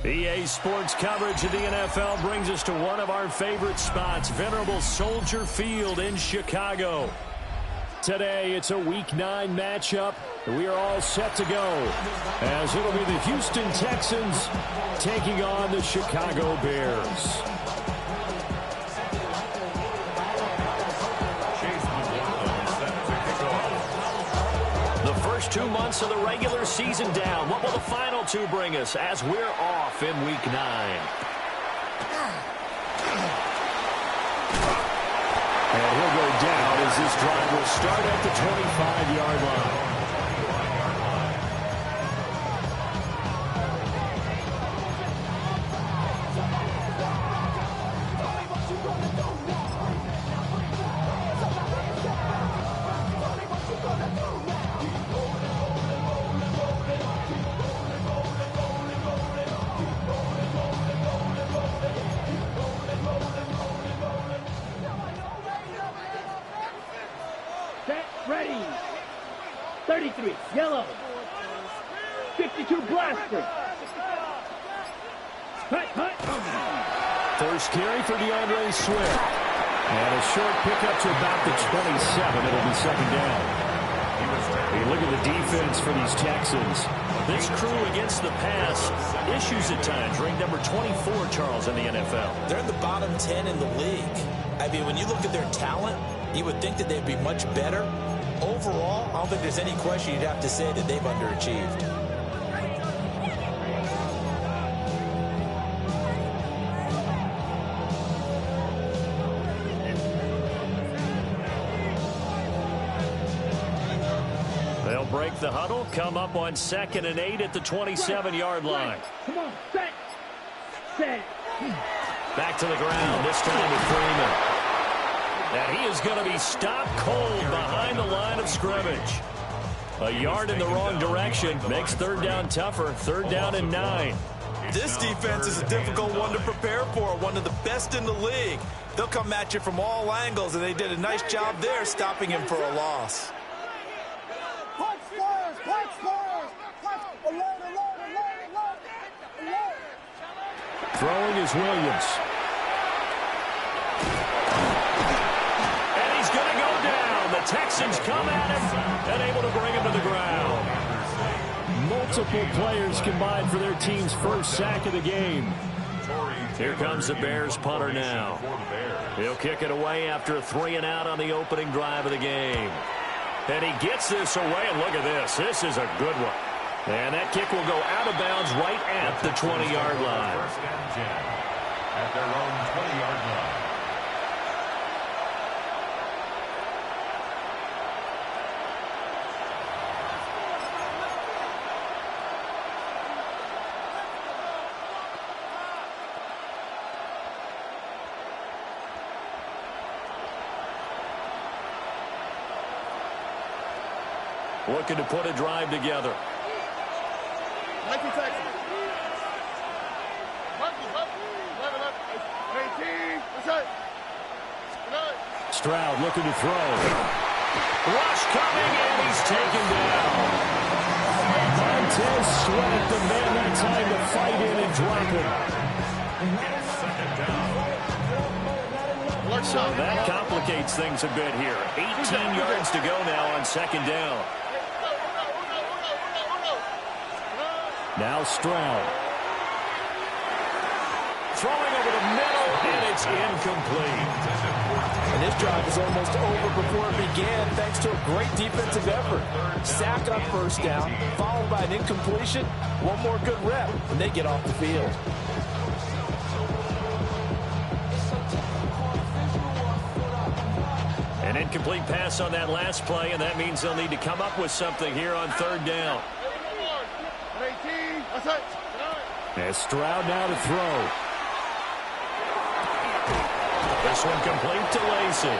EA Sports coverage of the NFL brings us to one of our favorite spots, venerable Soldier Field in Chicago. Today, it's a Week 9 matchup. We are all set to go, as it'll be the Houston Texans taking on the Chicago Bears. The first 2 months of the regular season down. What will the final two bring us as we're off in Week 9? And he'll go down as this drive will start at the 25-yard line. Ready. 33, yellow. 52, blaster. First carry for DeAndre Swift. And a short pickup to about the 27. It'll be second down. Hey, look at the defense for these Texans. This crew against the pass, issues at times. Ranked number 24, Charles, in the NFL. They're in the bottom 10 in the league. I mean, when you look at their talent, you would think that they'd be much better. Overall, I don't think there's any question you'd have to say that they've underachieved. They'll break the huddle, come up on 2nd and 8 at the 27-yard line. Come on, set. Back to the ground, this time with Freeman. And he is going to be stopped cold behind the line of scrimmage. A yard in the wrong direction makes third down tougher. Third down and 9. This defense is a difficult one to prepare for, one of the best in the league. They'll come at you from all angles, and they did a nice job there stopping him for a loss. Throwing is Williams. And he's going to go down. The Texans come at him and able to bring him to the ground. Multiple players combined for their team's first sack of the game. Here comes the Bears punter now. He'll kick it away after a 3-and-out on the opening drive of the game. And he gets this away, and look at this. This is a good one. And that kick will go out of bounds right at the 20-yard line. First and 10 at their own 20-yard line. Looking to put a drive together. Stroud looking to throw. Rush coming, and he's taken down. Montez Sweat, the man that time to fight in and drop it. So that complicates things a bit here. 18 yards to go now on second down. Now Stroud. Throwing over the middle, and it's incomplete. And this drive is almost over before it began thanks to a great defensive effort. Sack on first down, followed by an incompletion. One more good rep, and they get off the field. An incomplete pass on that last play, and that means they'll need to come up with something here on third down. As Stroud now to throw. This one complete to Lacy.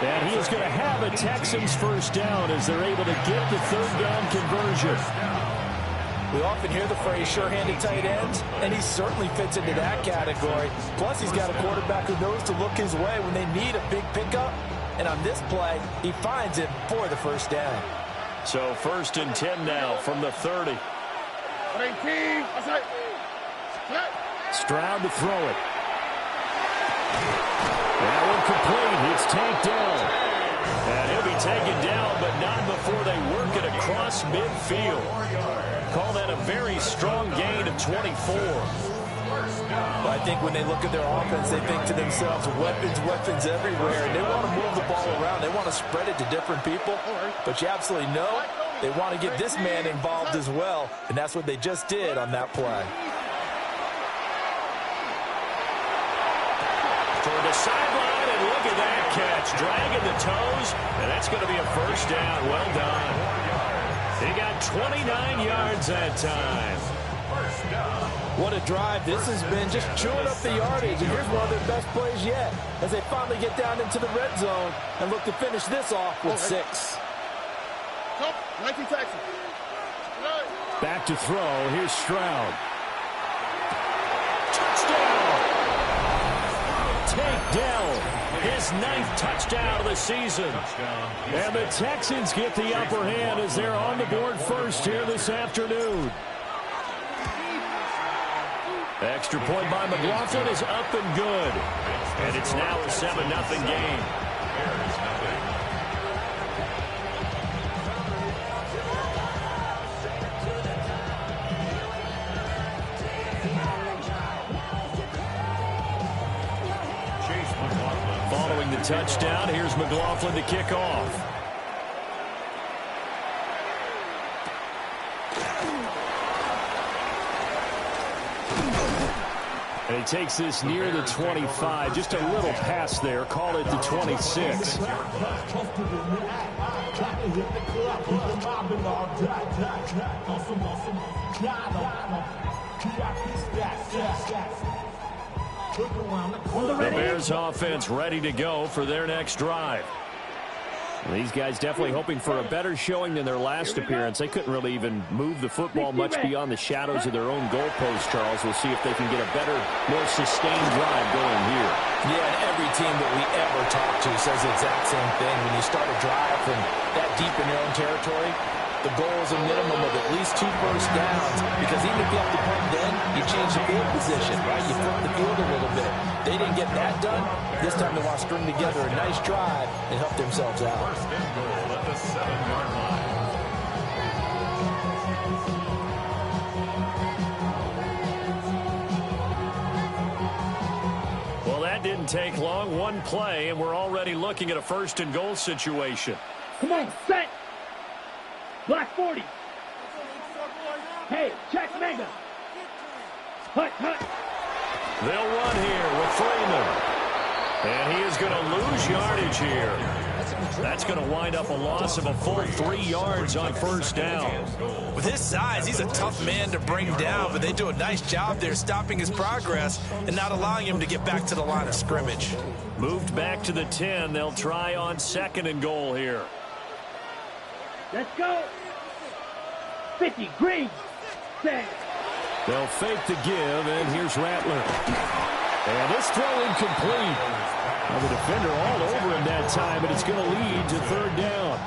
And he is going to have a Texans first down as they're able to get the third down conversion. We often hear the phrase sure-handed tight ends, and he certainly fits into that category. Plus, he's got a quarterback who knows to look his way when they need a big pickup. And on this play, he finds it for the first down. So 1st and 10 now from the 30. Stroud to throw it. That one complete. It's tanked down. And he'll be taken down, but not before they work it across midfield. Call that a very strong gain of 24. I think when they look at their offense, they think to themselves, weapons everywhere. And they want to move the ball around. They want to spread it to different people. But you absolutely know they want to get this man involved as well. And that's what they just did on that play. Toward the sideline, and look at that catch. Dragging the toes, and that's going to be a first down. Well done. He got 29 yards that time. What a drive this has been, just chewing up the yardage. And here's one of their best plays yet as they finally get down into the red zone and look to finish this off with 6. 19 Texans. Back to throw. Here's Stroud. Touchdown! Take down his 9th touchdown of the season. And the Texans get the upper hand as they're on the board first here this afternoon. Extra point by McLaughlin is up and good. And it's now a 7-0 game. Following the touchdown, here's McLaughlin to kick off. And he takes this near the 25. Just a little pass there. Call it the 26. The Bears offense ready to go for their next drive. These guys definitely hoping for a better showing than their last appearance. They couldn't really even move the football much beyond the shadows of their own goalpost, Charles. We'll see if they can get a better, more sustained drive going here. Yeah, and every team that we ever talk to says the exact same thing. When you start a drive from that deep in your own territory, the goal is a minimum of at least 2 first downs, because even if you have to punt then, you change the field position, right? You flip the field a little bit. They didn't get that done. This time they want to string together a nice drive and help themselves out. First and goal at the 7-yard line. Well, that didn't take long. One play, and we're already looking at a first and goal situation. Come on, set. Black 40. Hey, check mega. Hut, hut. They'll run here with Freeman. And he is going to lose yardage here. That's going to wind up a loss of a full 3 yards on first down. With his size, he's a tough man to bring down, but they do a nice job there stopping his progress and not allowing him to get back to the line of scrimmage. Moved back to the 10. They'll try on second and goal here. Let's go. 50, green. Set. They'll fake the give, and here's Rattler. And this throw incomplete. Well, the defender all over him that time, and it's going to lead to third down.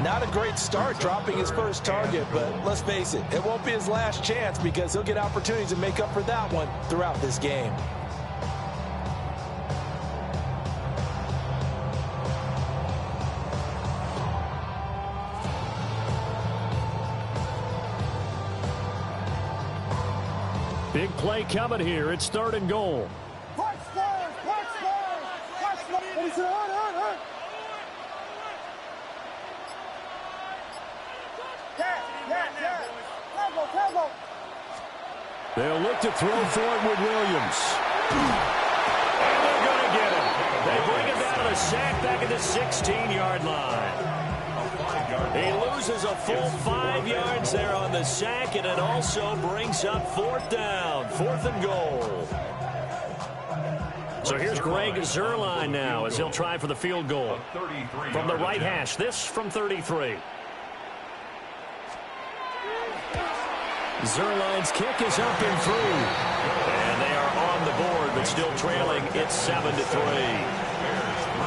Not a great start dropping his first target, but let's face it, it won't be his last chance because he'll get opportunities to make up for that one throughout this game. Big play coming here. It's third and goal. They'll look to throw for it with Williams. And they're going to get him. They bring him down to the sack back at the 16-yard line. He loses a full 5 yards there on the sack, and it also brings up fourth down, fourth and goal. So here's Greg Zuerlein now as he'll try for the field goal. From the right hash, this from 33. Zuerlein's kick is up and through. And they are on the board, but still trailing. It's 7-3.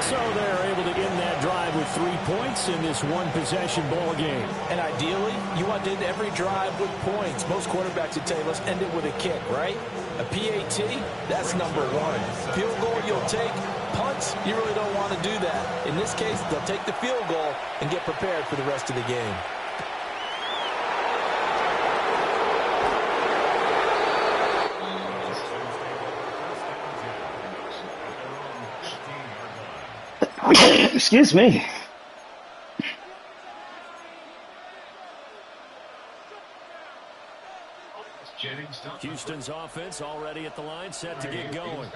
So they're able to end that drive with 3 points in this one-possession ball game. And ideally, you want to end every drive with points. Most quarterbacks would tell you, let's end it with a kick, right? A PAT, that's number one. Field goal you'll take. Punts, you really don't want to do that. In this case, they'll take the field goal and get prepared for the rest of the game. Excuse me. Houston's offense already at the line, set to get going.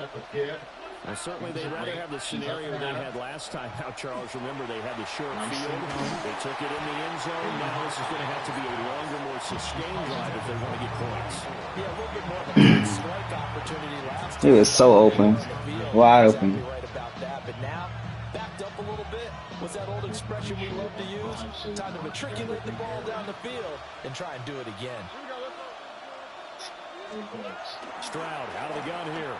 Well, certainly they'd rather have the scenario they had last time. Now, Charles, remember they had the short field. They took it in the end zone. Now this is going to have to be a longer, more sustained drive if they want to get points. Yeah, a little bit more of a strike opportunity last time. He was so open, wide open. Right about that, but now backed up a little bit. What's that old expression we love to use? Time to matriculate the ball down the field and try and do it again. Stroud out of the gun here.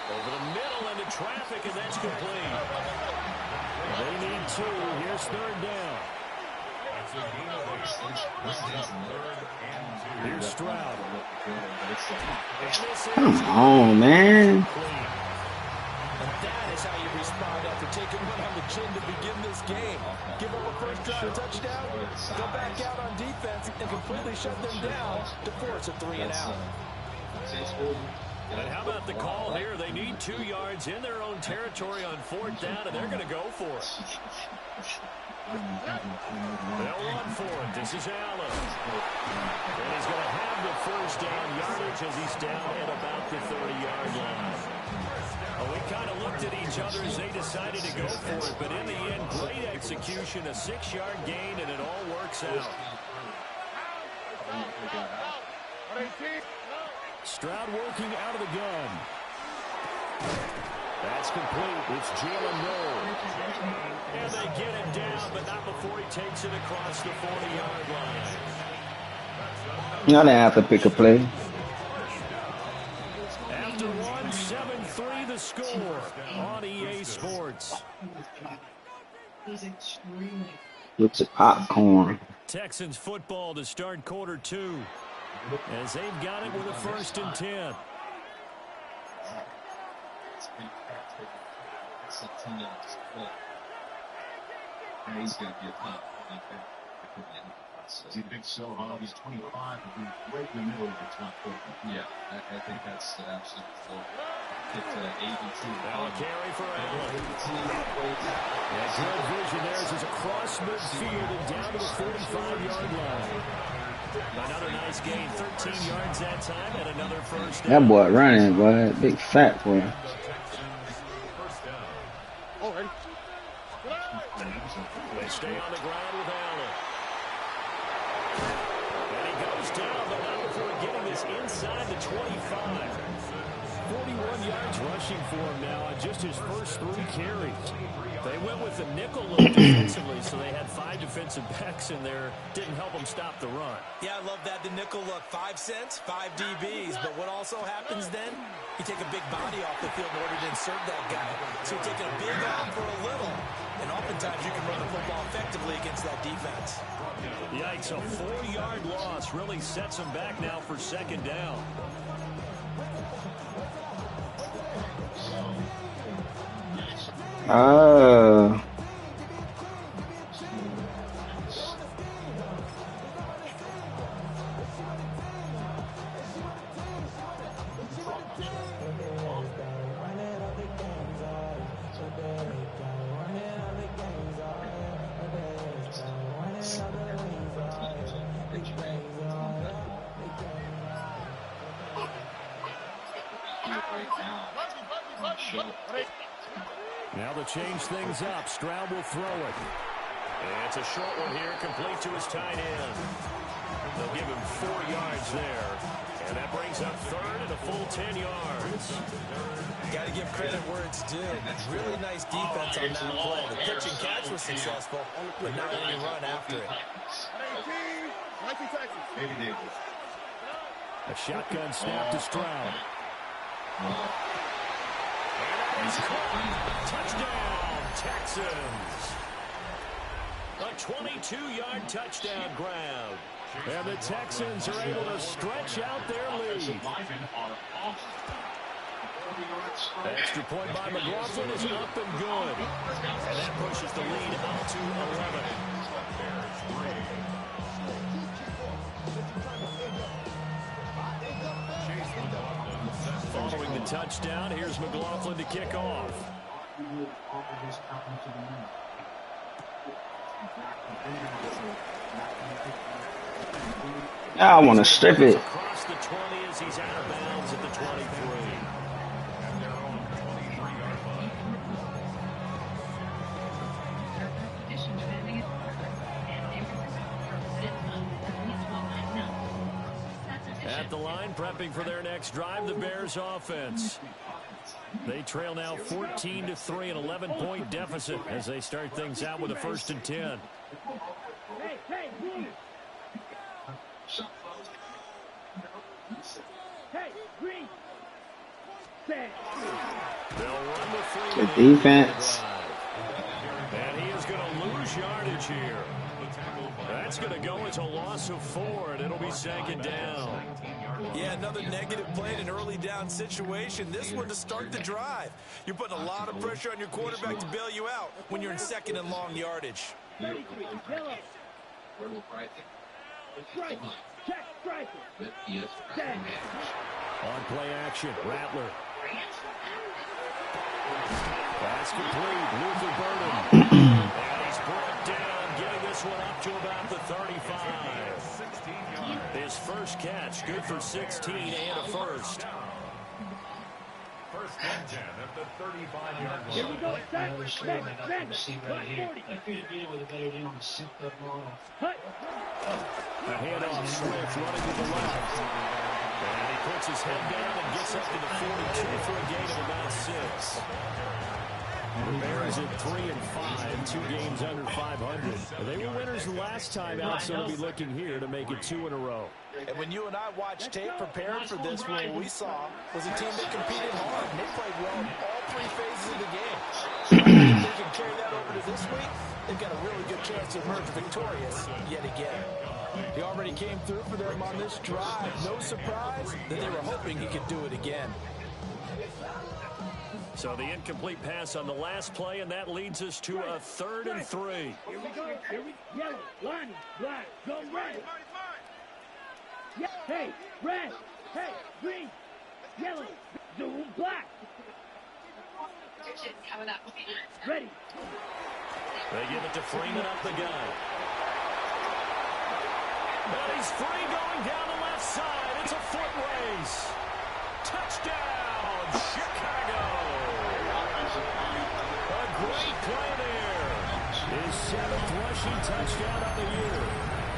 Over the middle into traffic, and that's complete. They need 2. Here's 3rd down. Here's Stroud. Come on, man. That is how you respond after taking one on the chin to begin this game. Give up a first drive touchdown, go back out on defense, and completely shut them down to force a 3-and-out. And how about the call here? They need 2 yards in their own territory on 4th down, and they're going to go for it. They'll run for it. This is Allen. And he's going to have the first down yardage as he's down at about the 30-yard line. Well, we kind of looked at each other as they decided to go for it, but in the end, great execution, a 6-yard gain, and it all works out. Stroud working out of the gun. That's complete. It's Jalen Noel. And they get him down, but not before he takes it across the 40-yard line. Y'all didn't have to pick a play. After 1, 7-3 the score on EA Sports. With the popcorn. Texans football to start quarter 2. As they've got it with a 1st and 10. He's going to be a top. He thinks so, huh? He's 25, and he's right in the middle of the top 40. Yeah, I think that's absolutely full. Get to 82. Now a carry for Allen. Yeah, good vision there as he's across midfield and down to the 45-yard line. Another nice gain, 13 yards that time, and another first down. That boy running, boy. Big fat boy. Already. They stay on the ground with Allen. And he goes down, but not before getting this inside the 25. 41 yards rushing for him now on just his first 3 carries. They went with the nickel look defensively, so they had 5 defensive backs in there. Didn't help them stop the run. Yeah, I love that, the nickel look. 5 cents, 5 DBs. But what also happens then? You take a big body off the field in order to insert that guy. So you're taking a big arm for a little. And oftentimes you can run the football effectively against that defense. Yikes, a 4-yard loss really sets them back now for 2nd down. Oh. Now to change things up, Stroud will throw it. And it's a short one here, complete to his tight end. They'll give him 4 yards there. And that brings up 3rd and a full 10 yards. Got to give credit where it's due. Really nice defense on that play. The pitch and catch was successful, but not any run after it. A shotgun snap to Stroud. is caught. Touchdown, Texans. A 22-yard touchdown grab. And the Texans are able to stretch out their lead. Extra point by McLaughlin is up and good. And that pushes the lead up to 11. Following the touchdown, here's McLaughlin to kick off. I want to strip it. Across the 20 as he's out of bounds at the 23. At the line, prepping for their next drive, the Bears offense. They trail now 14-3, an 11-point deficit as they start things out with a 1st and 10. They'll run with 3 The defense. And he is going to lose yardage here. That's going to go as a loss of 4, and it'll be 2nd down. Yeah, another negative play in an early down situation. This one to start the drive. You're putting a lot of pressure on your quarterback to bail you out when you're in 2nd and long yardage. On play action, Rattler. Pass complete, Luther Burden. And he's brought down, getting this one up to about the 35. His first catch, good for 16 and a 1st. 1st and 10 at the 35-yard line. Here we go. A handoff, Swift running to the left. And he puts his head down and gets up to the 42 for a gain of about 6. The Bears at 3-5, 2 games under 500. They were winners the last time out, so they'll be looking here to make it 2 in a row. And when you and I watched tape preparing for this, what we saw was a team that competed hard. And they played well in all 3 phases of the game. So if they can carry that over to this week, they've got a really good chance to emerge victorious yet again. He already came through for them on this drive. No surprise that they were hoping he could do it again. So the incomplete pass on the last play, and that leads us to a 3rd and 3. Here we go. Yellow, line, black, go red. Yeah, hey, red. Hey, green. Yellow, blue, black. Ready. They give it to Freeman up the gut. And he's free going down the left side. It's a foot race. Touchdown, Chicago. A great play there. His 7th rushing touchdown of the year.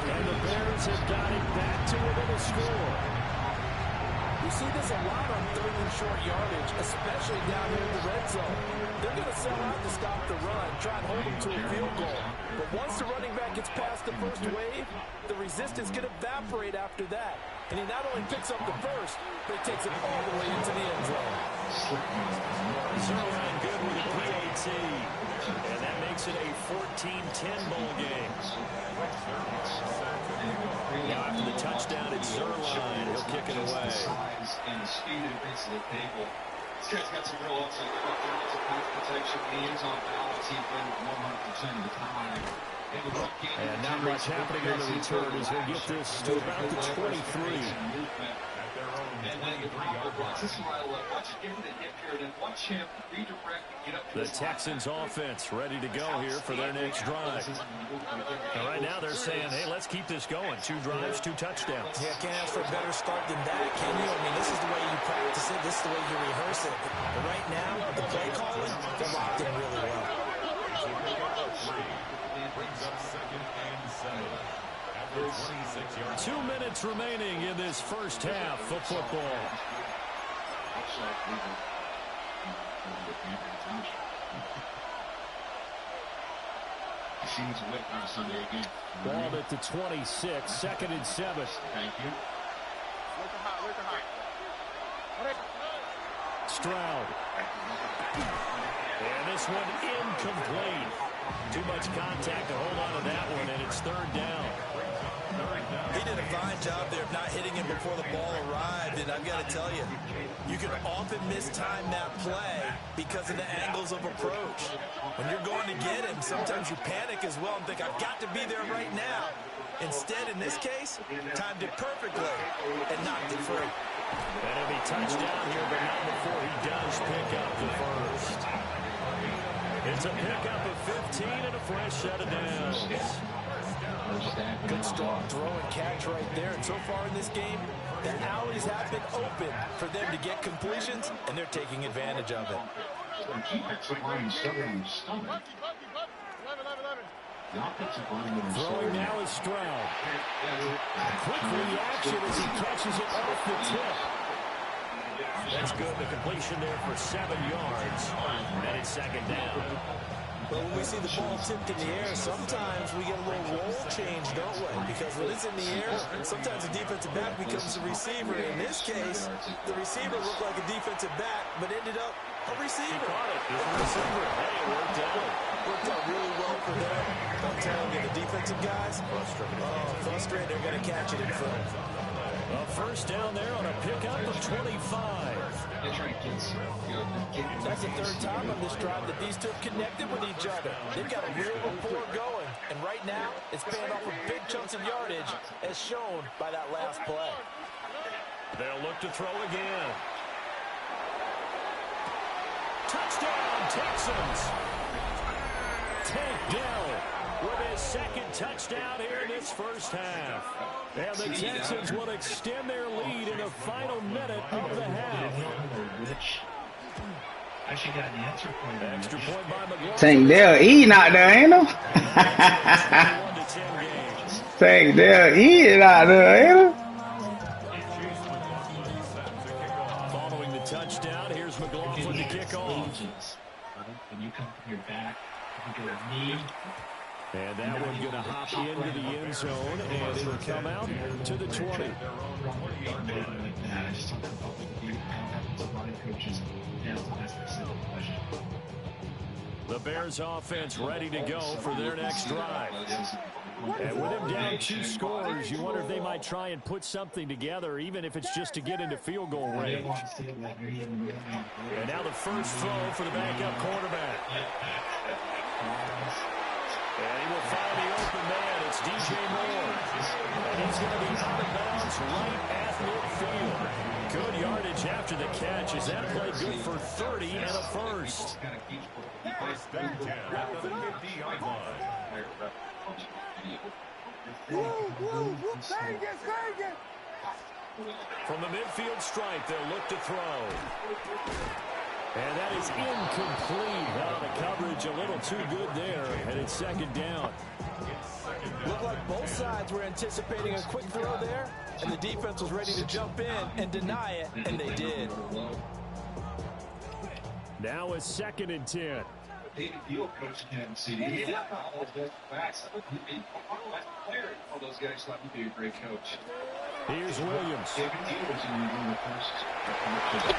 And the Bears have got it back to within a score. You see this a lot on 3rd and short yardage, especially down here in the red zone. They're going to sell out to stop the run, try and hold them to a field goal. But once the running back gets past the first wave, the resistance can evaporate after that. And he not only picks up the first, but he takes it all the way into the end zone. Zerline good with a PAT. And that makes it a 14-10 ball game. Now after the touchdown, it's Zerline. He'll kick it away. And the speed that he brings to the table. This guy's got some real upside. Pass protection. He is on balance. He wins 100% of the time. And not much happening in the return as he'll get this to about the 23. The Texans offense ready to go here for their next drive. And right now they're saying, hey, let's keep this going. 2 drives, 2 touchdowns. Yeah, can't ask for a better start than that, can you? I mean, this is the way you practice it. This is the way you rehearse it. But right now, the play calling, they're locked in really well. Brings up 2nd and 7. After 26 yards. 2 minutes remaining in this first half of football. Ball at the 26, 2nd and 7. Thank you. Stroud. And this one incomplete. Too much contact to hold on to that one, and it's third down. He did a fine job there of not hitting him before the ball arrived, and I've got to tell you, you can often mistime that play because of the angles of approach. When you're going to get him, sometimes you panic as well and think, I've got to be there right now. Instead, in this case, timed it perfectly and knocked it free. And it'll be touchdown here, but not before he does pick up the first. It's a pickup of 15 and a fresh set of downs. Good strong throw and catch right there. And so far in this game, the alleys have been open for them to get completions, and they're taking advantage of it. Throwing now is Stroud. Quick reaction as he catches it off the tip. That's good. The completion there for 7 yards. And it's second down. But when we see the ball tipped in the air, sometimes we get a little roll change, don't we? Because when it's in the air, sometimes the defensive back becomes the receiver. In this case, the receiver looked like a defensive back, but ended up a receiver. He caught it. He's a receiver. Hey, it worked out. Worked out really well for them. I'm telling you, the defensive guys, frustrated. They're going to catch it in front. A first down there on a pickup of 25. That's the third time on this drive that these two have connected with each other. They've got a real rapport going. And right now, it's paying off with big chunks of yardage, as shown by that last play. They'll look to throw again. Touchdown, Texans. Tank Dell with his second touchdown here in this first half. And the Texans will extend their lead in the final minute of the half. Actually got an answer for you. Extra point by McLaughlin. Tank Dell eating out there, ain't no? Tank Dell eating out there, ain't no? Following the touchdown, here's McLaughlin to kick off. When you come from your back, you get a knee. And that one going to hop into the end zone, and it'll come out to the 20. The Bears offense ready to go for their next drive. And with them down 2 scores, you wonder if they might try and put something together, even if it's just to get into field goal range. And now the first throw for the backup quarterback. And he will find the open man. It's DJ Moore. And he's going to be out of bounds right at midfield. Good yardage after the catch. Is that play good for 30 and a first? First down at the 50-yard line. From the midfield stripe, they'll look to throw. And that is incomplete. The coverage a little too good there, and it's second down. Looked like both sides were anticipating a quick throw there, and the defense was ready to jump in and deny it, and they did. Now it's 2nd and 10. David Beal coaching him, CD. All those backs. All those guys thought he'd be a great coach. Here's Williams.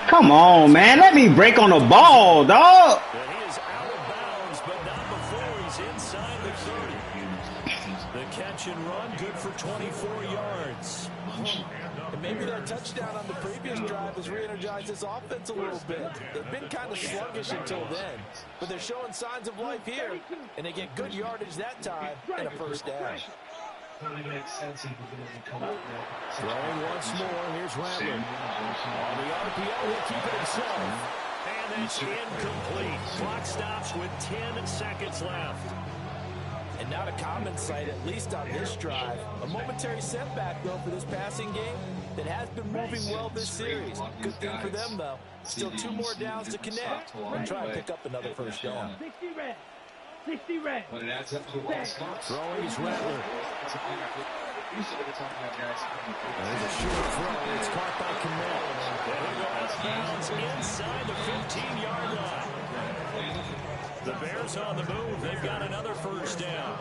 Come on, man. Let me break on the ball, dog. And he is out of bounds, but not before he's inside the 30. The catch and run, good for 24 yards. And maybe that touchdown on the previous drive has re-energized this offense a little bit. They've been kind of sluggish until then, but they're showing signs of life here, and they get good yardage that time and a first down. Totally makes sense if we're going to come out there. Throwing once more, here's Rattler. On the RPO, he'll keep it himself. And it's incomplete. Clock stops with 10 seconds left. And not a common sight, at least on this drive. A momentary setback, though, for this passing game that has been moving well this series. Good thing for them, though. Still 2 more downs to connect and try and pick up another first down. 60 red. 60 red. But it adds up to a lot of stops. Throwing is Rattler. There's a short throw. It's caught by Kmet. And he'll go out of bounds inside the 15-yard line. The Bears on the move. They've got another first down.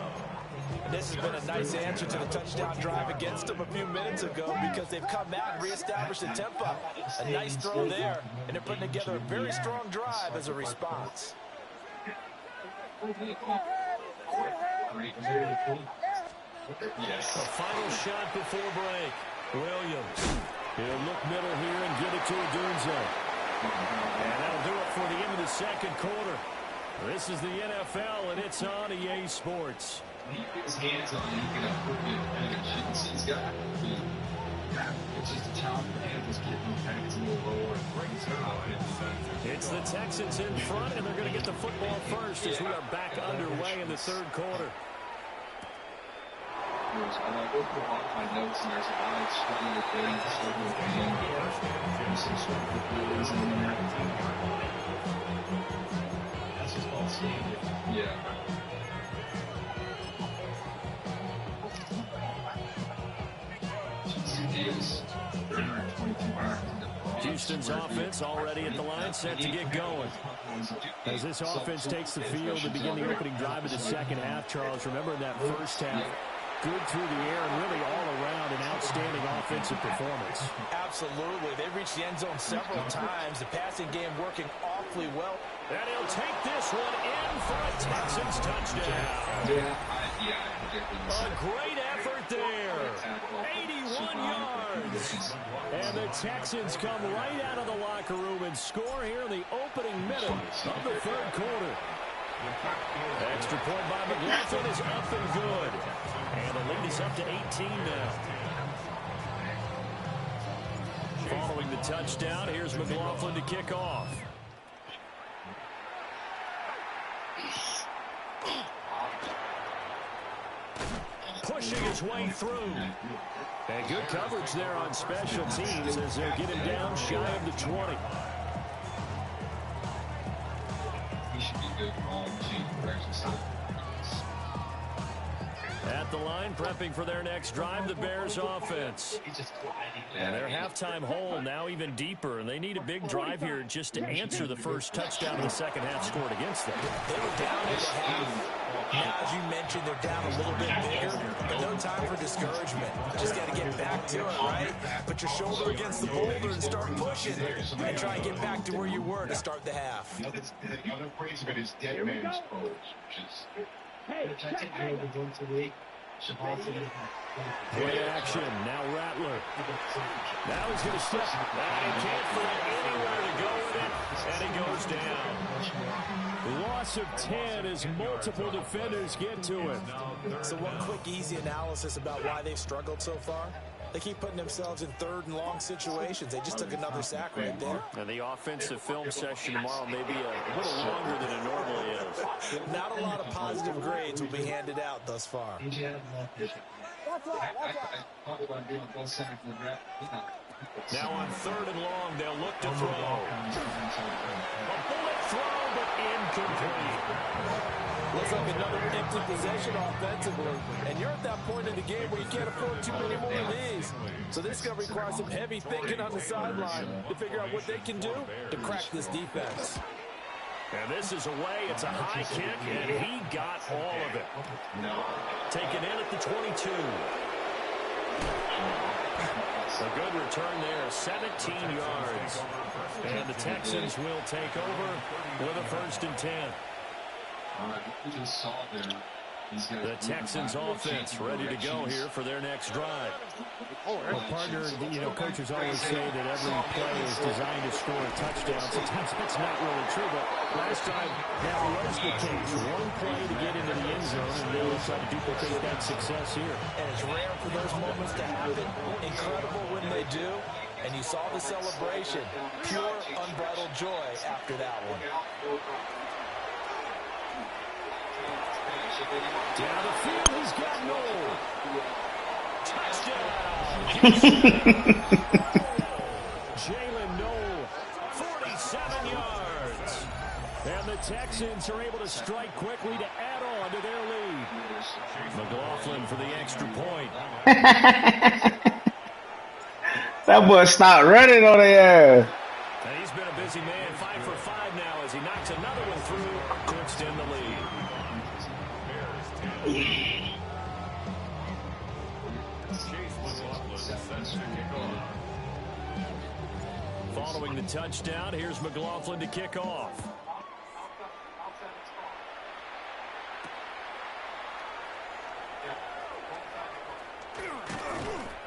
And this has been a nice answer to the touchdown drive against them a few minutes ago because they've come out and reestablished the tempo. A nice throw there, and they're putting together a very strong drive as a response. Yes. A final shot before break. Williams. He'll look middle here and give it to Odunze. And that'll do it for the end of the second quarter. This is the NFL, and it's on EA Sports. He put his hands on it, he can put the advantage. He's got it's just a talent and just getting the pads a little lower and brings it out. It's the Texans in front, and they're going to get the football first as we are back underway in the third quarter. I go through a lot of my notes, and there's a lot of struggling with getting to struggling with getting. There's some struggling with goals in there. That's just all standard. Yeah. Houston's offense already at the line, set to get going. As this offense takes the field to begin the opening drive of the second half, Charles, remember in that first half, good through the air and really all around an outstanding offensive performance. Absolutely. They reached the end zone several times. The passing game working awfully well. And he'll take this one in for a Texans touchdown. A great effort there. 81 yards. And the Texans come right out of the locker room and score here in the opening minute of the third quarter. Extra point by McLaughlin is up and good. And the lead is up to 18 now. Following the touchdown, here's McLaughlin to kick off. Pushing his way through. And good coverage there on special teams as they'll get him down shy of the 20. He should be good for all team. At the line, prepping for their next drive, the Bears offense. And their halftime hole now even deeper, and they need a big drive here just to answer the first touchdown of the second half scored against them. They were down at the half. Now, as you mentioned, they're down a little bit bigger, but no time for discouragement. Just got to get back to it, right? Put your shoulder against the boulder and start pushing, and try and get back to where you were to start the half. The other praise of it is dead man's pose, which is... Hey, check. Play action. Now Rattler. Now he's going to step. And he can't find anywhere to go with it. And he goes down. Loss of 10 as multiple defenders get to it. So one quick, easy analysis about why they've struggled so far. They keep putting themselves in third and long situations. They just took another sack right there. And the offensive film session tomorrow may be a little longer than it normally is. Not a lot of positive grades will be handed out thus far. Now on third and long, they'll look to throw. A bullet throw, but incomplete. Looks like another empty possession offensively. And you're at that point in the game where you can't afford too many more of these. So this is going to require some heavy thinking on the sideline to figure out what they can do to crack this defense. And this is away. It's a high kick, and he got all of it. Taken in at the 22. A good return there, 17 yards. And the Texans will take over with a 1st and 10. The Texans offense ready to go here for their next drive. Well, partner, coaches always say that every play is designed to score a touchdown. Sometimes that's not really true, but last time that was the case. One play to get into the end zone, and they'll try to duplicate that success here. And it's rare for those moments to happen. Incredible when they do. And you saw the celebration. Pure, unbridled joy after that one. Down the field, he's got Noel. Touchdown. Jalen Noel, 47 yards. And the Texans are able to strike quickly to add on to their lead. McLaughlin for the extra point. That boy stopped running on the air. And he's been a busy man, 5 for 5 now as he knocks another one through to extend the lead. Following the touchdown, here's McLaughlin to kick off.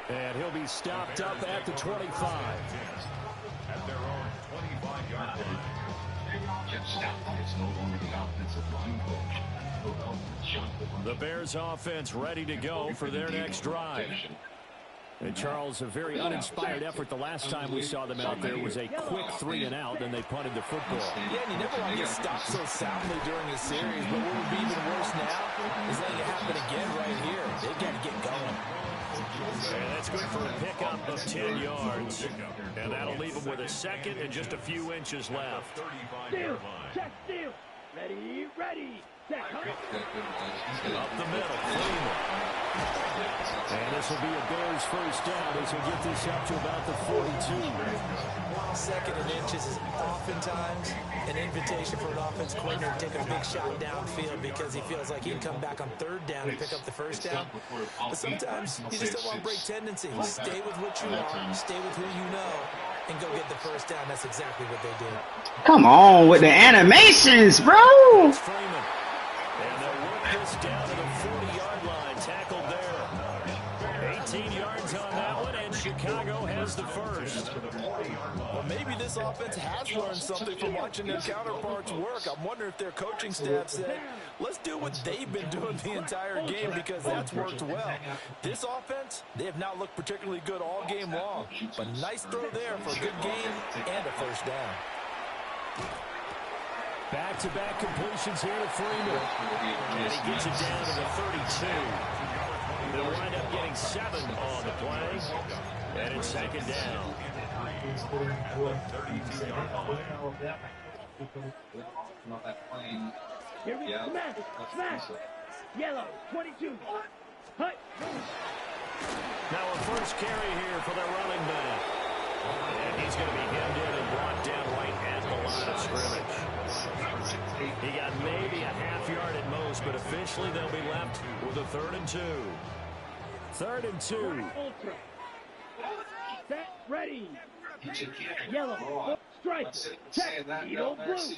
And he'll be stopped up at the 25. At their own 25-yard line. The Bears offense ready to go for their next drive. And Charles, a very uninspired effort the last time we saw them out there was a quick 3-and-out, then they punted the football. Yeah, and you never want to get stopped so soundly during the series, but what would be even worse now is letting it happen again right here. They've got to get going. And that's good for a pickup of 10 yards. And that'll leave them with a second and just a few inches left. Steal, check, steal. Ready, ready. Set, Up the middle, Freeman. And this will be a Bears first down as he'll get this up to about the 42. Second and inches is oftentimes an invitation for an offense coordinator to take a big shot downfield because he feels like he can come back on third down and pick up the first down. But sometimes you just don't want to break tendency. Stay with what you are, stay with who you know, and go get the first down. That's exactly what they did. Come on with the animations, bro. It's Freeman. And they'll work this down to the 40-yard line. Tackled there. 18 yards on that one, and Chicago has the first. Well, maybe this offense has learned something from watching their counterparts work. I'm wondering if their coaching staff said, let's do what they've been doing the entire game because that's worked well. This offense, they have not looked particularly good all game long, but nice throw there for a good gain and a first down. Back-to-back completions here to Freeman. And he gets it down to the 32. They'll wind up getting 7 on the play. And it's second down. Here we go. Smash. Yellow, 22. Hut. Now a first carry here for the running back. And he's going to be hemmed in and brought down right at the line of scrimmage. He got maybe a half yard at most, but officially they'll be left with a 3rd and 2. 3rd and 2. Ultra. Set, ready. Yellow, strike, check, needle, blue.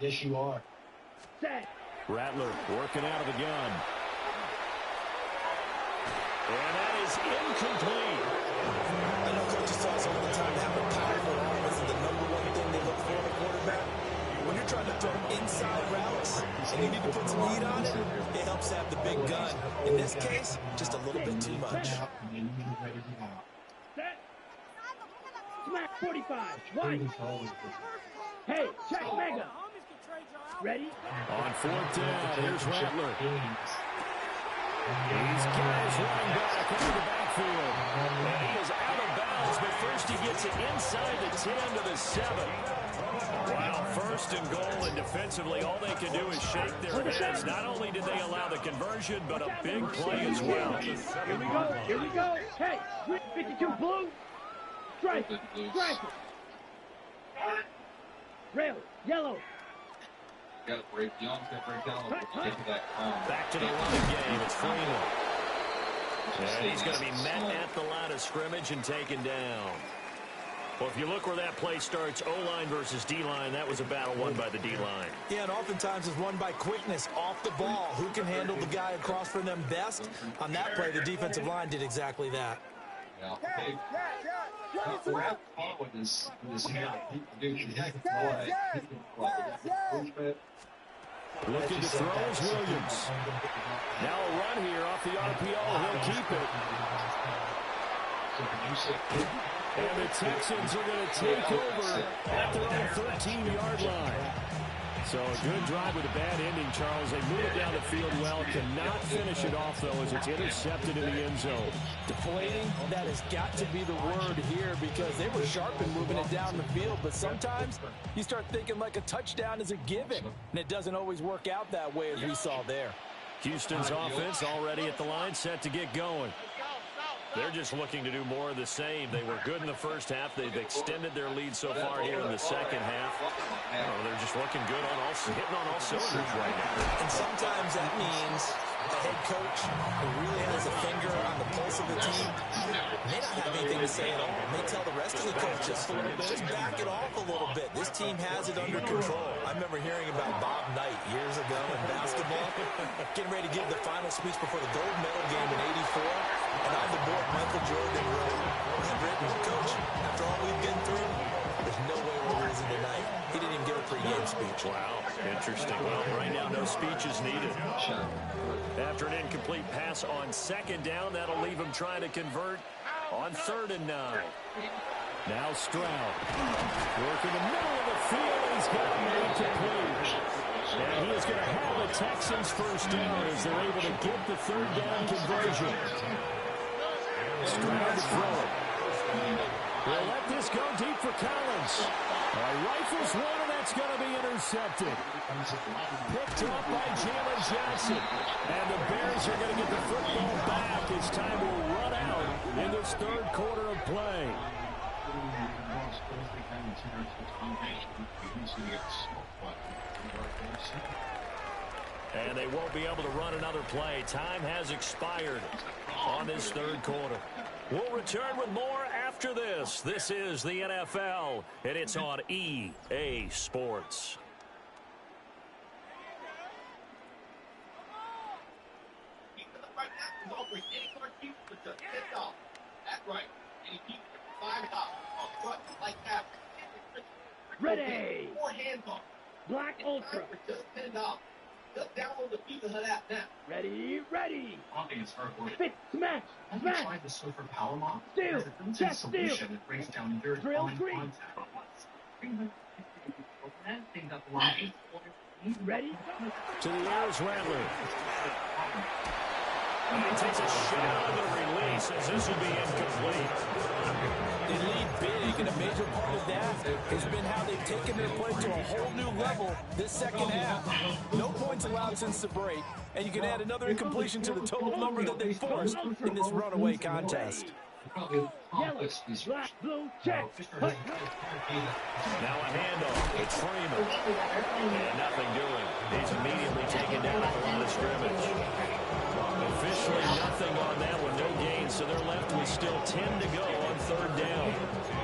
Yes, you are. Set. Rattler working out of the gun. And that is incomplete. I know coaches tell us all the time to have a powerful arm is the #1 thing they look for in a quarterback. When you're trying to throw inside routes and you need to put some heat on it, it helps to have the big gun. In this case, just a little bit too much. Set. Smack 45. One. Hey, check mega. Ready? On 4th down, here's Rattler. These guys running back out of the backfield. And he is out of bounds, but first he gets it inside the 10 to the 7. Wow, 1st and goal, and defensively all they can do is shake their heads. Not only did they allow the conversion, but a big play as well. Here we go. Here we go. Hey, 52 blue. Strike. Strike. Rail. Yellow. Got to break. Young's got to break down. Get to that Back to the running game. It's Freeman. And he's going to be met at the line of scrimmage and taken down. Well, if you look where that play starts, O-line versus D-line, that was a battle won by the D-line. Yeah, and oftentimes it's won by quickness off the ball. Who can handle the guy across from them best? On that play, the defensive line did exactly that. Looking to throw is Williams. Now a run here off the RPO. He'll keep it. And the Texans are going to take over at their own 13-yard line. So a good drive with a bad ending, Charles. They move it down the field well. Cannot finish it off, though, as it's intercepted in the end zone. Deflating, that has got to be the word here because they were sharp in moving it down the field. But sometimes you start thinking like a touchdown is a given. And it doesn't always work out that way as we saw there. Houston's offense already at the line, set to get going. They're just looking to do more of the same. They were good in the first half. They've extended their lead so far here in the second half. Oh, they're just looking good hitting on all cylinders right now. And sometimes that means a head coach who really has a finger on the pulse of the team may not have anything to say at all. May tell the rest of the coaches, just back it off a little bit. This team has it under control. I remember hearing about Bob Knight years ago in basketball, getting ready to give the final speech before the gold medal game in '84. And on the board, Michael Jordan had written, "Coach, after all we've been through, there's no way we're losing tonight." He didn't even give a pregame speech. Wow, interesting. Well, right now, no speech is needed. After an incomplete pass on second down, that'll leave him trying to convert on 3rd and 9. Now Stroud. Working the middle of the field. He's got him incomplete. And he is going to have the Texans first down as they're able to get the 3rd down conversion. Stroud to throw it. They'll let this go deep for Collins. Rifles one, and that's going to be intercepted. Picked up by Jalen Jackson. And the Bears are going to get the football back as time will run out in this 3rd quarter of play. And they won't be able to run another play. Time has expired on this 3rd quarter. We'll return with more after this. This is the NFL, and it's on EA Sports. Ready. Black Ultra. Just download the Pizza Hut app now. Ready. I think it's hardcore. Fit. Smash. Have you tried the Swiffer Power Mop? Steal. It's a built-in Check. solution Steal. that brings down your Drill fine green. contact. Things up the line. Ready. To the Ayers Rattler. And he takes a shot on the release as this will be incomplete. They lead big, and a major part of that has been how they've taken their play to a whole new level this second half. No points allowed since the break, and you can add another incompletion to the total number that they forced in this runaway contest. Yellow. Black. Blue. Check. Now a handoff. It's Freeman. And nothing doing. He's immediately taken down at the line of scrimmage. Officially nothing on that one. No gain, so they're left with still 10 to go on 3rd down.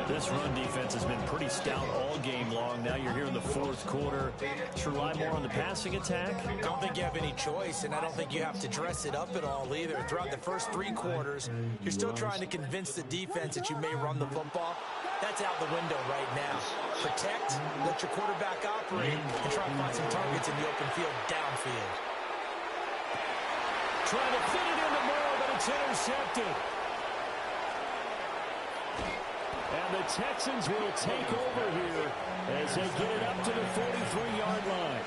This run defense has been pretty stout all game long. Now you're here in the 4th quarter. To rely more on the passing attack? I don't think you have any choice, and I don't think you have to dress it up at all either. Throughout the first 3 quarters, you're still trying to convince the defense that you may run the football. That's out the window right now. Protect, let your quarterback operate, and try to find some targets in the open field downfield. Trying to fit it into more, but it's intercepted. And the Texans will take over here as they get it up to the 43-yard line.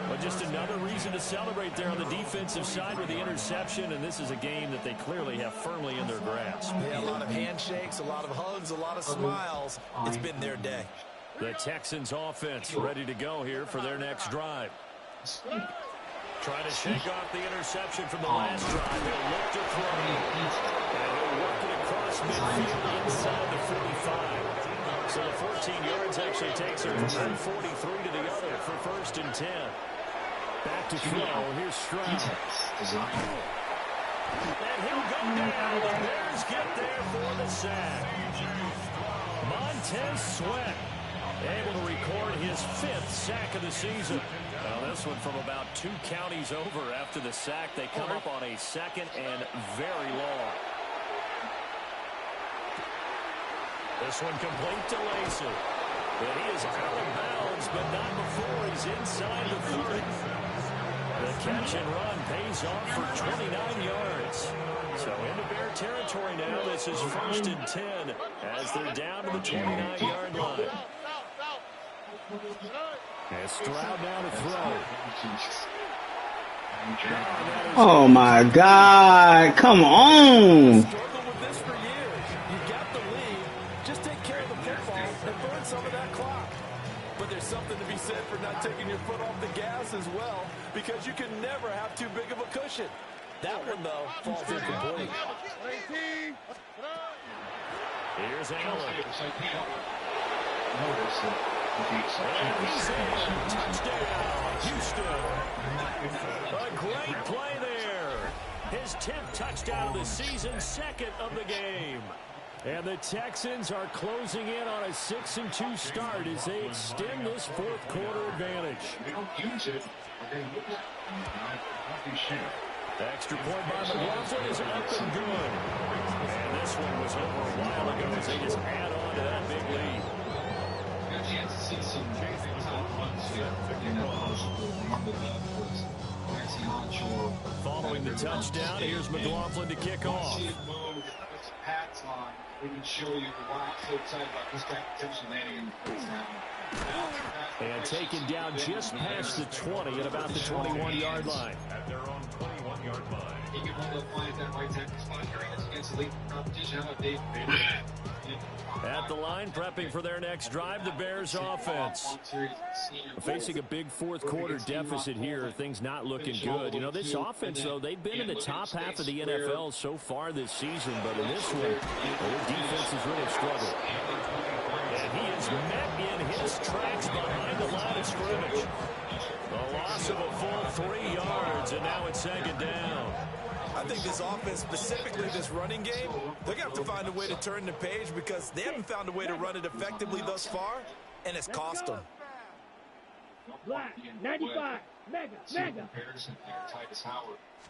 But just another reason to celebrate there on the defensive side with the interception, and this is a game that they clearly have firmly in their grasp. Yeah, a lot of handshakes, a lot of hugs, a lot of smiles. It's been their day. The Texans offense ready to go here for their next drive. Trying to shake off the interception from the last drive. They'll look to throw. And they'll work it across midfield inside the 45. So the 14 yards actually takes her from 143 to the other for 1st and 10. Back to throw. Here's Stroud. And he'll go down. The Bears get there for the sack. Montez Sweat able to record his 5th sack of the season. Well, this one from about 2 counties over after the sack. They come up on a 2nd and very long. This one complete to Lacy. But he is out of bounds, but not before he's inside the 30. The catch and run pays off for 29 yards. So into Bear territory now. This is 1st and 10 as they're down to the 29-yard line. And Stroud now to throw. Oh, my God. Come on. Struggled with this for years. You got the lead. Just take care of the football and burn some of that clock. But there's something to be said for not taking your foot off the gas as well, because you can never have too big of a cushion. That one, though, falls incomplete. Here's Allen. Touchdown, Houston. A great play there. His 10th touchdown of the season, second of the game. And the Texans are closing in on a 6-2 start as they extend this fourth quarter advantage. They don't use it. The extra point by McLaughlin is up and good. And this one was over a while ago as they just add on to that big lead. Got a chance to see some top runs here in that first quarter. One of the was Maxie Onshore. Following the touchdown, here's McLaughlin to kick off. See it move with Pat's line. We can show you why I'm so excited about this guy potentially landing in the first down. And taken down just past the 20 at about the 21-yard line. At their own 21-yard line. He can hold up line at that right tackle spot against elite competition. How about Dave? At the line, prepping for their next drive, the Bears offense. Facing a big fourth quarter deficit here, things not looking good. You know, this offense, though, they've been in the top half of the NFL so far this season, but in this one, their defense has really struggled. And he is met in his tracks behind the line of scrimmage. A loss of a full 3 yards, and now it's second down. I think this offense, specifically this running game, they're going to have to find a way to turn the page because they haven't found a way to run it effectively thus far, and it's cost them. Black, 95, mega.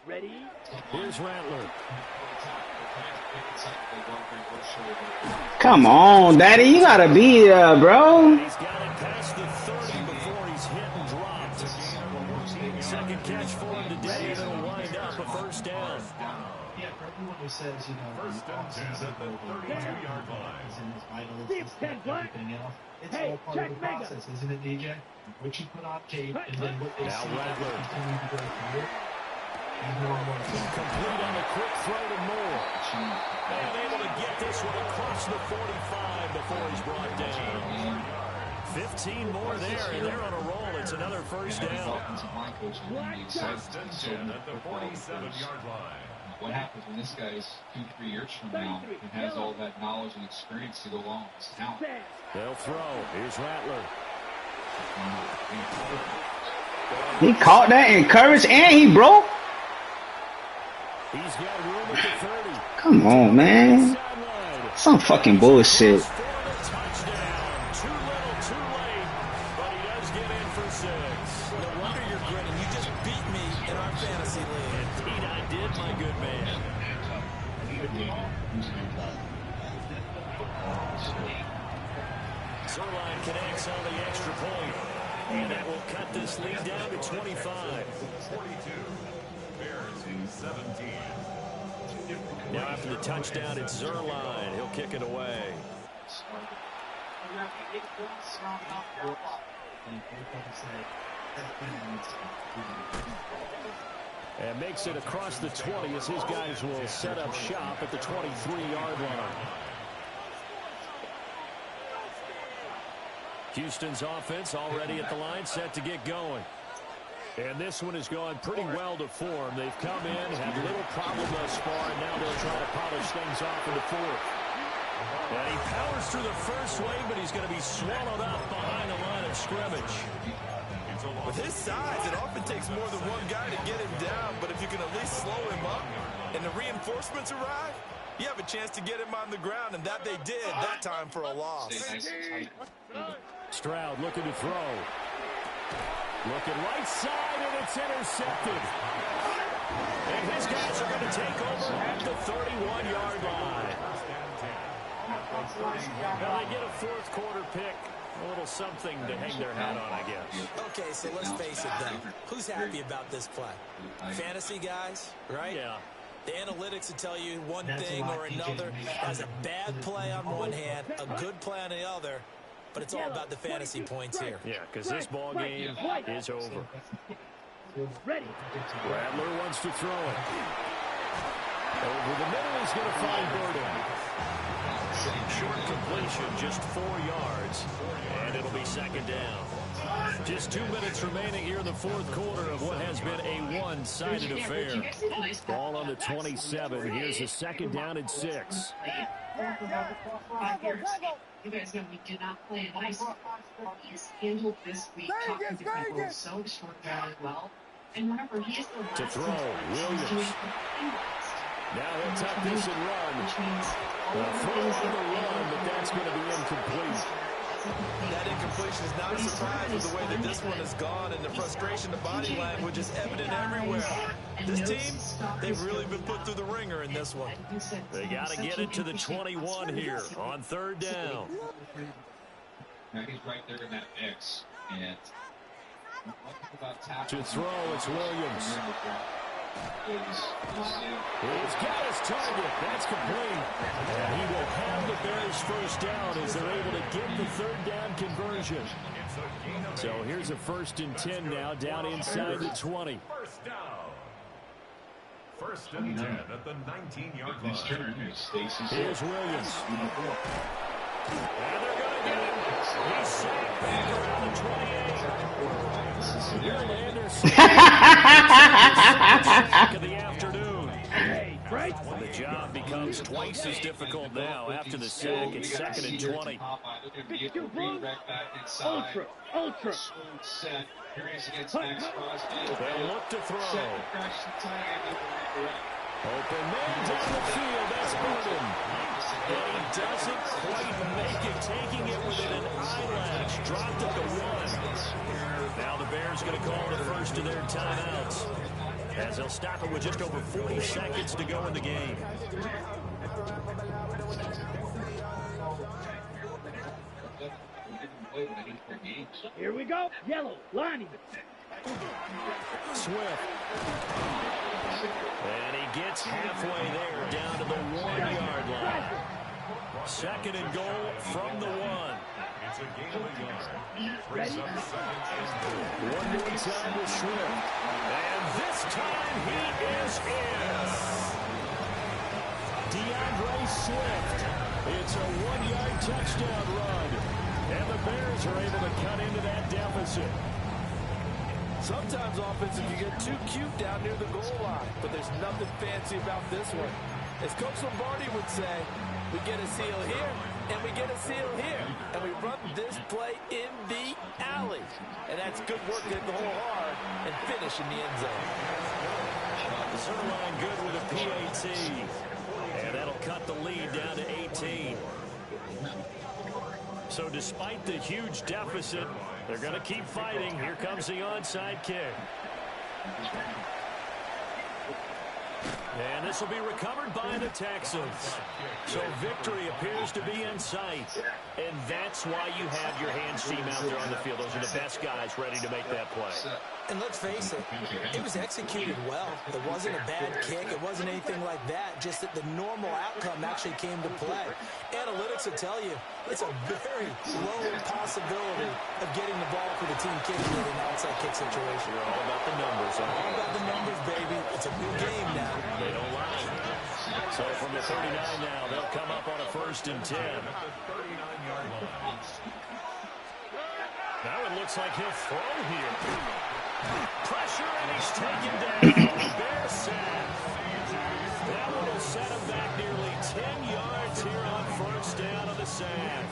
Ready? Here's Rattler. Come on, Daddy. You got to be there, bro. He's got it past the 30 before he's hit and dropped. Second catch for him today, and it'll wind up a first down. Yeah, for everyone who says, you know, First and 10 at the 32-yard line. It's all part of the process, isn't it, DJ? What you put on tape, and then what they see continue to go through. Complete on a quick throw to Moore. And able to get this one across the 45 before he's brought down. 15 more there, and they're on a roll. It's another first down. First and 10 at the 47-yard line. What happens when this guy is 2-3 years from now and has all that knowledge and experience to go along with his talent? They'll throw. Here's Rattler. He caught that in courage, and he broke. He's got room at the 30. Come on, man. Some fucking bullshit. Touchdown. Too little, too late. But he does get in for 6. No wonder you're grinning. You just beat me in our fantasy league. Indeed, I did, my good man. Zerline connects on the extra point. And that will cut this lead down to 25. 42. Bears in 17. Now after the touchdown, it's Zerline. He'll kick it away. And makes it across the 20 as his guys will set up shop at the 23-yard line. Houston's offense already at the line, set to get going. And this one has gone pretty well to form. They've come in, had little problem thus far, and now they'll try to polish things off in the fourth. And he powers through the first wave, but he's going to be swallowed up behind the line of scrimmage. With his size, it often takes more than one guy to get him down, but if you can at least slow him up and the reinforcements arrive, you have a chance to get him on the ground, and that they did that time for a loss. Stroud looking to throw. Looking right side, and it's intercepted. And his guys are going to take over at the 31-yard line. Well, they get a fourth quarter pick. A little something to hang their hat on, I guess. Okay, so let's face it then. Who's happy about this play? Fantasy guys, right? Yeah. The analytics will tell you one thing or another. Has a bad play on one hand, a good play on the other. But it's all about the fantasy points here. Yeah, because this ball game is over. Ready. Rattler wants to throw it. Over the middle, he's going to find Burden. Short completion, just 4 yards. And it'll be second down. Just 2 minutes remaining here in the fourth quarter of what has been a one-sided affair. Ball on the 27. Here's a second down and 6. You guys know we did not play nice. He's handled this week, talking to people so extraordinarily well. And remember, he is the last to throw, Williams. Now he'll tuck this and run. Which means Throw on the run, but that's going to be incomplete. That incompletion is not a surprise with the way that this one has gone, and the frustration, the body language is evident everywhere. This team, they've really been put through the ringer in this one. They got to get it to the 21 here on third down. Now he's right there in that mix. And to throw, it's Williams. He's got his target. That's complete. And he will have the Bears first down as they're able to get the third down conversion. So here's a 1st and 10 now, down inside the 20. First down. 1st and 10 at the 19-yard line. Here's Williams. And they're going to get him. He's sacked back around the 28. Will Anderson. Sack of the afternoon. The job becomes twice as difficult now after the sack. It's 2nd and 20. Ultra. They'll look to throw. Open man down the field. That's Burden. And he doesn't quite make it, taking it within an eyelash. Dropped at the 1. Now the Bears going to call the first of their timeouts, as they'll stop it with just over 40 seconds to go in the game. Here we go. Yellow, lining. Swift. And he gets halfway there, down to the 1-yard line. 2nd and goal from the 1. It's a gain of a yard. Ready? One more time with Swift. And this time he is in. DeAndre Swift. It's a 1-yard touchdown run. And the Bears are able to cut into that deficit. Sometimes offenses can get too cute down near the goal line, but there's nothing fancy about this one. As Coach Lombardi would say, we get a seal here, and we get a seal here, and we run this play in the alley. And that's good work to hit the hole hard and finish in the end zone. Zerline good with a PAT. And that'll cut the lead down to 18. So despite the huge deficit, they're going to keep fighting. Here comes the onside kick. And this will be recovered by the Texans. So victory appears to be in sight. And that's why you have your hands team out there on the field. Those are the best guys ready to make that play. And let's face it, it was executed well. It wasn't a bad kick. It wasn't anything like that. Just that the normal outcome actually came to play. Analytics will tell you it's a very low possibility of getting the ball for the team kicking it in an outside kick situation. You're all about the numbers. Huh? All about the numbers, baby. It's a new game now. They don't lie. So from the 39 now, they'll come up on a 1st and 10. Now it looks like he'll throw here. Pressure, and he's taken down. Bear sack. That one will set him back nearly 10 yards here on 1st down of the sack.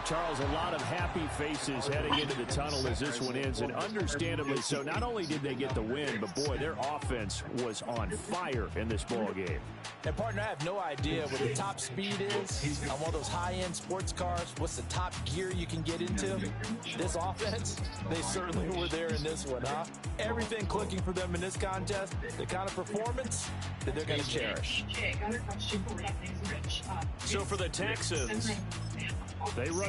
Charles, a lot of happy faces heading into the tunnel as this one ends, and understandably so. Not only did they get the win, but boy, their offense was on fire in this ball game. And partner, I have no idea what the top speed is on one of those high-end sports cars. What's the top gear you can get into? This offense, they certainly were there in this one, huh? Everything clicking for them in this contest, the kind of performance that they're going to cherish. Okay, got a question for you. So for the Texans, they run